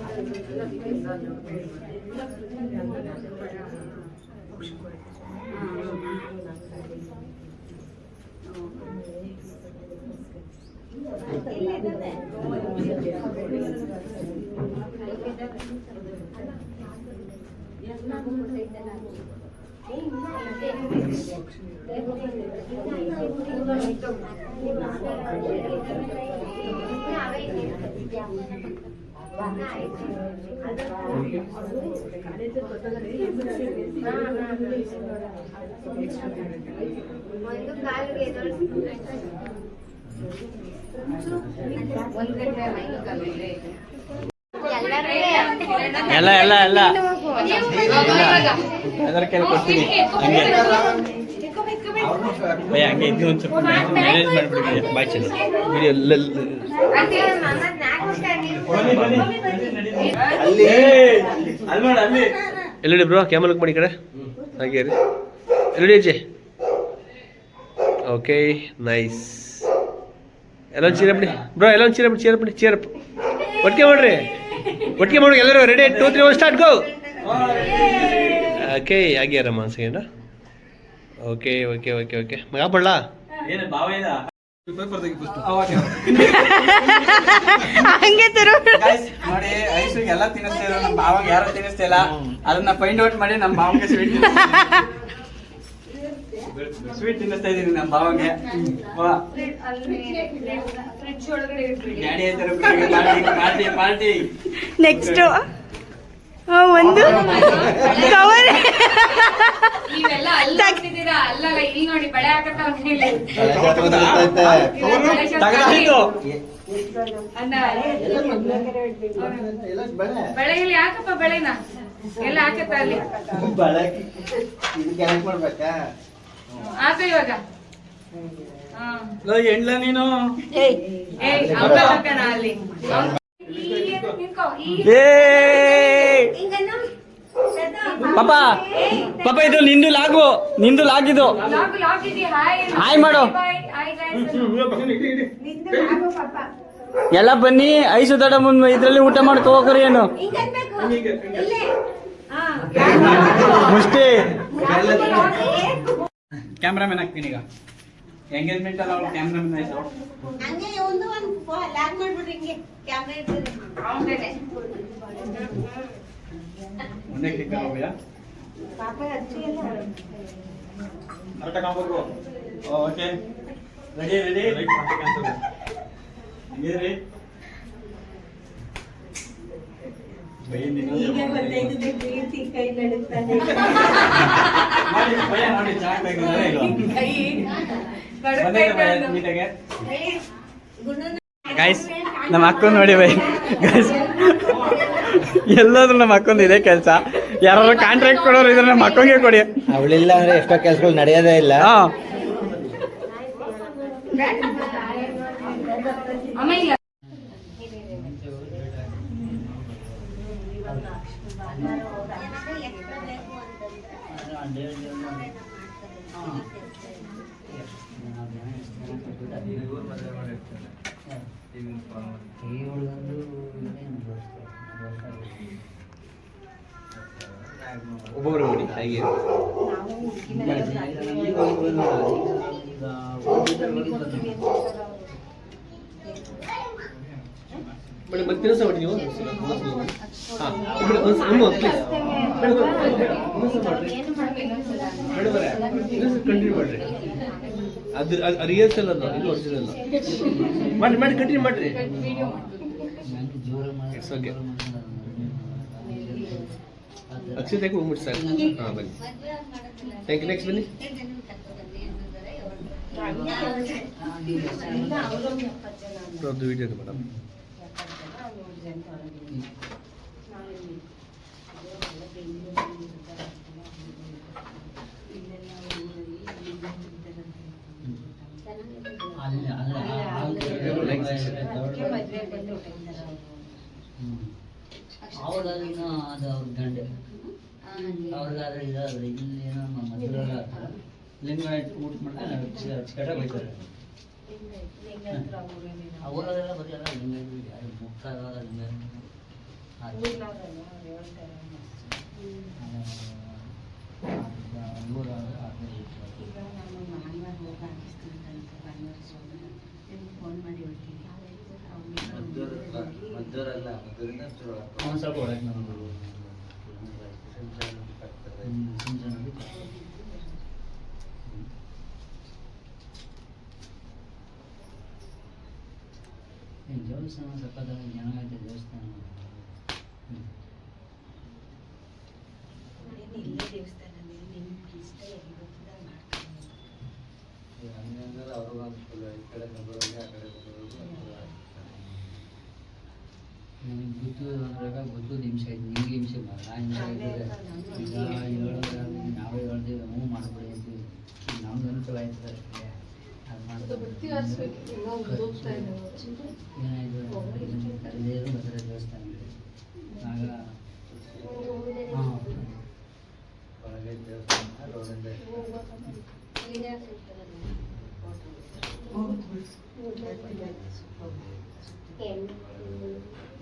ಒಂದು ಕಾಲಿಗೆ ಒಂದ್ ಗಂಟೆ ಐದು ಕಾಲಿಗೆ ಎಲ್ಲ ಎಲ್ಲ ಎಲ್ಲ ಎಲ್ಲರ ಕೈಲಿ ಕೊಡ್ತೀನಿ ಹಂಗೆ ಭಯ ಹಂಗೆ ಇದ್ದು ಒಂದು ಸ್ವಲ್ಪ ಮ್ಯಾನೇಜ್ ಮಾಡಿಬಿಡಿ ಬಾಯ್ ಚೆನ್ನ ವಿಡಿಯೋ ಎಲ್ಲಡಿ ಬ್ರೋ ಕ್ಯಾಮರಕ್ಕೆ ಮಾಡಿ ಈ ಕಡೆ ಹಾಗೆ ರೀ ಎಲ್ಲಡಿ ಅಜ್ಜಿ ಓಕೆ ನೈಸ್ ಎಲ್ಲೊಂದು ಚೀರಪಡಿ ಬ್ರೋ ಎಲ್ಲೊಂದು ಚೀರಪಡಿ ಚೀರಪ್ ಒಟ್ಟಿಗೆ ಮಾಡ್ರಿ ಒಟ್ಟಿಗೆ ಮಾಡಿ ಎಲ್ಲರೂ ರೆಡಿ 2 3 1 ಸ್ಟಾರ್ಟ್ ಗೋ ಓಕೆ ಆಗ್ಯಾರಮ್ಮ second okay okay okay okay ಮಗ ಪಡ್ಲ ಹಂಗೆ ತರು ನೋಡಿ ಐಸಿಗೆ ಎಲ್ಲ ತಿನ್ನಿಸ್ತಾ ಇರೋ ನಮ್ಮ ಭಾವಾಗ ಯಾರು ತಿನ್ನಿಸ್ತಾ ಇಲ್ಲ ಅದನ್ನ ಫೈಂಡ್ ಔಟ್ ಮಾಡಿ ನಮ್ಮ ಭಾವಗೆ ಸ್ವೀಟ್ ತಿನ್ನಿಸ್ತಾ ಇದೀನಿ ನಮ್ಮ ಭಾವಗೆ ಡ್ಯಾಡಿ ಪಾರ್ಟಿ ಪಾರ್ಟಿ ನೆಕ್ಸ್ಟ್ ಒಂದು ಕವರ್ ನೀವೆಲ್ಲ ಅಲ್ಲಿ ಹಾಕ್ತಿದ್ದೀರಾ ಅಲ್ಲಲ್ಲ ಇಲ್ಲಿ ನೋಡಿ ಬಳೆ ಹಾಕತ್ತ ತಗದಾಯ್ತು ಅನ್ನ ಬಳೆ ಇಲ್ಲಿ ಹಾಕಪ್ಪ ಬಳೆನ ಎಲ್ಲ ಹಾಕತ್ತ ಅಲ್ಲಿ ಆತ ಇವಾಗ ಎಣ್ಲ ನೀನು ಅವ್ರ ಹಾಕಣ ಅಲ್ಲಿ ನಿಂತ್ಕೋ ಪಾಪ ಪಾಪ ಇದು ನಿಂದು ಲಾಗಿದು ಹಾಯ್ ಮಾಡು ಎಲ್ಲ ಬನ್ನಿ ಐಸು ದಡ ಮುಂದೆ ಇದ್ರಲ್ಲಿ ಊಟ ಮಾಡ್ಕೊ ಹೋಗ್ರಿ ಏನು ಮುಷ್ಟಿ ಕ್ಯಾಮ್ರಾಮನ್ ಹಾಕ್ತೀನಿ ಈಗ ಎಂಗೇಜ್ಮೆಂಟ್ ಅಲ್ಲ ಅವ್ರು ಕ್ಯಾಮ್ರಾಮನ್ ಆಯ್ತು ಹಂಗೆ ಒಂದು ಲಾಕ್ ಮಾಡ್ಬಿಡ್ರಿ ಹಿಂಗೆ ಕ್ಯಾಮ್ರಾ ಇರ್ತದೆ ಒಂದೇ ಕ್ಲಿಕ್ ಹೋಗ್ಯಾ ಪಾಪ ಅಚ್ಚಿ ಎಲ್ಲ ಕರೆಕ್ಟ್ ಕಾಂಬೋಗು ಓಕೆ ರೆಡಿ ರೆಡಿ ಹಂಗೇರಿ ಈಗ ಗೊತ್ತಾಯ್ತದೆ ಪ್ರೀತಿ ಕೈ ನಡುತ್ತಾನೆ ನೋಡಿ ಭಯ ನೋಡಿ ಚಾಕ್ ತೆಗೆದರೆ ಇಲ್ಲ ನೀಟಾಗೆ ಗೈಸ್ ನಮ್ಮ ಅಕ್ಕ ನೋಡಿ ಬೈ ಗೈಸ್ ಎಲ್ಲಾದ್ರೂ ನಮ್ಮ ಅಕ್ಕೊಂದು ಇದೇ ಕೆಲಸ ಯಾರು ಕಾಂಟ್ರಾಕ್ಟ್ ಕೊಡೋರು ಇದ್ರೆ ನಮ್ಮ ಅಕ್ಕಂಗೆ ಕೊಡಿ ಅವಳಿಲ್ಲ ಅಂದ್ರೆ ಎಷ್ಟೋ ಕೆಲಸಗಳು ನಡೆಯೋದೇ ಇಲ್ಲ ಅಮ್ಮ ಇಲ್ಲ ಒಬ್ಬೊಬ್ಬರು ನೋಡಿ ಹಾಗೆ ಮೇಡಮ್ ಮತ್ತೆ ತಿನ್ನಿಸ ಮಾಡಿ ನೀವು ಹಾಂ ಪ್ಲೀಸ್ ಕಂಟಿನ್ಯೂ ಮಾಡಿರಿ ಅದು ರಿಹರ್ಸಲ್ ಅದು ಇದು ಒರಿಜಿನಲ್ ಮಾಡಿ ಮಾಡಿ ಕಂಟಿನ್ಯೂ ಮಾಡಿರಿ ಇಟ್ಸ್ ಓಕೆ ಅಕ್ಷತೆಗೆ ಹೋಗ್ಬಿಟ್ಟು ಸರ್ ಹಾಂ ಬನ್ನಿ ಥ್ಯಾಂಕ್ ಯು ನೆಕ್ಸ್ಟ್ ಬನ್ನಿ ಅದು ವಿಡಿಯೋ ಮೇಡಮ್ ಅವ್ರಿಗಾದ್ರೂ ಅದು ಅವ್ರ ಗಂಡ ಅವ್ರಿಗಾದ್ರೆ ಇದಾದ್ರೆ ಇಲ್ಲಿ ಏನೋ ಮದುವೆ ಲಿಂಗ ಊಟ ಮಾಡ್ಕೊಂಡು ಅಚ್ಚಕಟ್ಟ ಬೈತಾರೆ ಅವರೆಲ್ಲ ಬರೆಯಲ್ಲ ಲಿಂಗ ಯಾರು ಮುಕ್ತ ಲಿಂಗ ಫೋನ್ ಮಾಡಿ ಮದ್ದೂರಲ್ಲ ಮದ್ದೂರಿಂದ ಒಂದು ಸ್ವಲ್ಪ ಹೊರಗೆ ನಮ್ಮದು ದೇವಸ್ಥಾನ ಸಕ್ಕತ್ತಾಗಿ ಚೆನ್ನಾಗೈತೆ ದೇವಸ್ಥಾನ. ಇಲ್ಲೇ ದೇವಸ್ಥಾನದಲ್ಲಿ ನಿಮ್ಗೆ ಇಷ್ಟ ಎಲ್ಲಿ ಗೊತ್ತಿಲ್ಲ ಮಾಡ್ಕೊಂಡು ಹಂಗಂದ್ರೆ ಅವ್ರಿಗೊಂದು ಫುಲ್ ಈ ಕಡೆ ಬರೋರಿಗೆ ಆ ಕಡೆ ಬರೋರಿಗೆ ನನಗೆ ಗೊತ್ತು ಅಂದಾಗ ಗೊತ್ತು ನಿಮಿಷ ಆಯ್ತು, ನಿಮ್ಗೆ ಹಿಂಸೆ ಬರಲ್ಲ ಹಿಂಸೆ ಆಯ್ತದೆ. ಈಗ ಹೇಳೋದ್ರೆ ನಾವೇ ಹೇಳ್ತೀವಿ ಹ್ಞೂ ಮಾಡ್ಬಿಡಿ ಅಂತೀವಿ. ನಮ್ದು ಅನುಕೂಲ ಆಯ್ತದೆ ಅಷ್ಟೇ, ಅದು ಮಾಡ್ತೀವಿ. ಏನಾಯ್ತು ಅಲ್ಲಿರೋ ಬರ್ತಾರೆ ದೇವಸ್ಥಾನಕ್ಕೆ ಆಗ ಹಾಂ ಹೊರಗೆ ದೇವಸ್ಥಾನ ರೋಡಲ್ಲಿ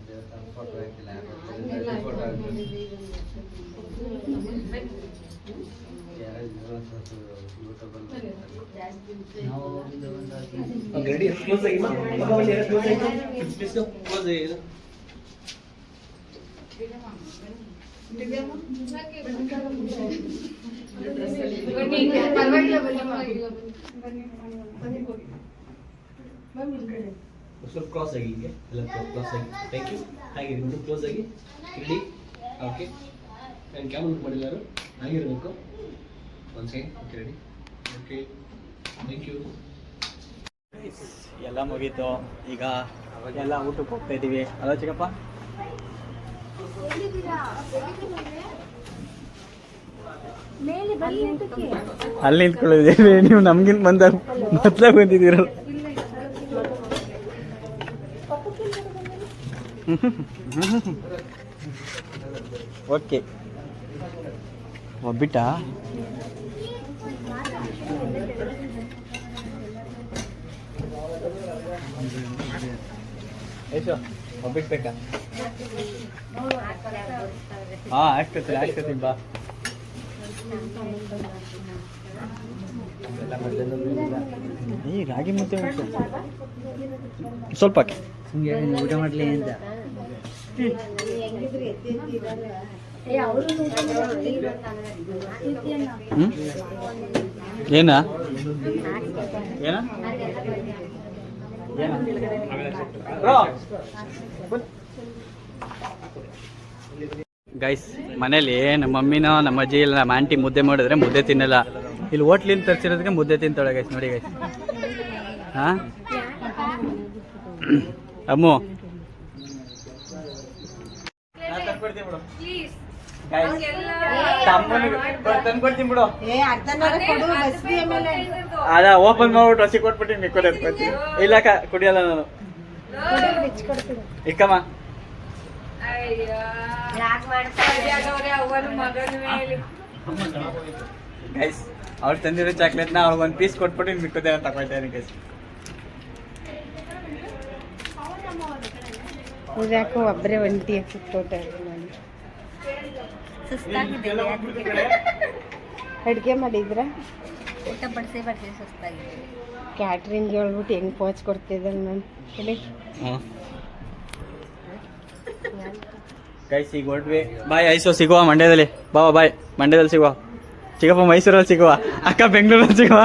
ದೇವಸ್ಥಾನ ಫೋಟೋ ಹಾಕಿಲ್ಲ, ಫೋಟೋ ಹಾಕಿ ನಾವು ಹೋಗಿದ್ದು ಒಂದು ರೆಡಿ ಕ್ಲೋಸ್ ಆಗಿ ಕ್ಲೋಸ್ ಆಗಿ ಸ್ವಲ್ಪ ಕ್ರಾಸ್ ಆಗಿ ಹೀಗೆ ಎಲ್ಲ ಕ್ರಾಸ್ ಆಗಿ. Thank you. ಹಾಗೆ ನಿಮ್ಮದು ಕ್ಲೋಸ್ ಆಗಿ ರೆಡಿ. ಓಕೆ, ನಾನು ಕ್ಯಾಮರಾ ಮಾಡಿಲ್ಲ ಯಾರು ಆಗಿರಬೇಕು. ಒಂದು second. Okay ready. Okay, thank you. ಎಲ್ಲ ಮುಗೀತು, ಈಗ ಎಲ್ಲ ಊಟಕ್ಕೆ ಹೋಗ್ತಾ ಇದ್ದೀವಿ. ಅಲ್ಲ ಚಿಕ್ಕಪ್ಪ, ಅಲ್ಲಿ ನಿಂತ್ಕೊಳ್ಳಿದ್ದೀವಿ, ನೀವು ನಮ್ಗಿಂತ ಬಂದಾಗ ಮೊದಲಾಗ ಬಂದಿದ್ದೀರಲ್ಲ. ಓಕೆ, ಒಬ್ಬಿಟ್ಟ ಎಷ್ಟು ಒಬ್ಬಿಟ್ಟು ಬೇಕಾ? ಹಾಂ ಆಗ್ತೈತಿ ಬಾ. ಈ ರಾಗಿ ಮುದ್ದೆ ಉಂಟು, ಸ್ವಲ್ಪ ಹಾಕಿ. ಊಟ ಮಾಡಲಿ ಅಂತ ಏನ ಗೈಸ್, ಮನೇಲಿ ನಮ್ಮ ಮಮ್ಮಿನೋ ನಮ್ಮ ಅಜ್ಜಿ ಇಲ್ಲ ನಮ್ಮ ಆಂಟಿ ಮುದ್ದೆ ಮಾಡಿದ್ರೆ ಮುದ್ದೆ ತಿನ್ನಲ್ಲ. ಇಲ್ಲಿ ಹೋಟ್ಲಿಂದ ತರಿಸಿರೋದಕ್ಕೆ ಮುದ್ದೆ ತಿಂತಾಳೆ ಗೈಸ್. ನೋಡಿ ಗೈಸ್, ಹಾಂ ಅಮ್ಮು ತಂದ್ಕೊಡ್ತೀನಿ ಬಿಡು. ಅದ ಓಪನ್ ಮಾಡ್ಬಿಟ್ಟು ಹಸಿ ಕೊಟ್ಬಿಟ್ಟು ಕೊಡ್ತೀನಿ. ಇಲ್ಲಕ್ಕ ಕುಡಿಯಲ್ಲ ನಾನು. ಇಕ್ಕಮ್ಮ ಗೈಸ್, ಅವ್ರು ತಂದಿರೋ ಚಾಕ್ಲೇಟ್ನ ಅವ್ರಿಗೆ ಒಂದು ಪೀಸ್ ಕೊಟ್ಬಿಟ್ಟು ಮಿಕ್ಕೋದೇ ತಗೊಳ್ತೇನೆ ಗೈಸ್. ಯಾಕೋ ಒಬ್ಬರೇ ಒಂಟಿ ಕೂತ್ಕೋತ ಅಡುಗೆ ಮಾಡಿದ್ರ ಊಟ ಬಡಿಸಿ ಸುಸ್ತಾಗಿದೆ. ಕ್ಯಾಟ್ರಿಂಗ್ ಹೇಳ್ಬಿಟ್ಟು ಹೆಂಗ್ ಪೋಚ್ ಕೊಡ್ತಿದ್ದೆ ನಾನು ಹೇಳಿ. ಗೈಸ್, ಈಗ ಹೊರಟ್ವಿ. ಬಾಯ್ ಐಸೋ, ಸಿಗುವ ಮಂಡ್ಯದಲ್ಲಿ. ಬಾವಾ ಬಾಯ್, ಮಂಡ್ಯದಲ್ಲಿ ಸಿಗುವ. ಚಿಕ್ಕಪ್ಪ ಮೈಸೂರಲ್ಲಿ ಸಿಗುವ, ಅಕ್ಕ ಬೆಂಗಳೂರಲ್ಲಿ ಸಿಗುವ.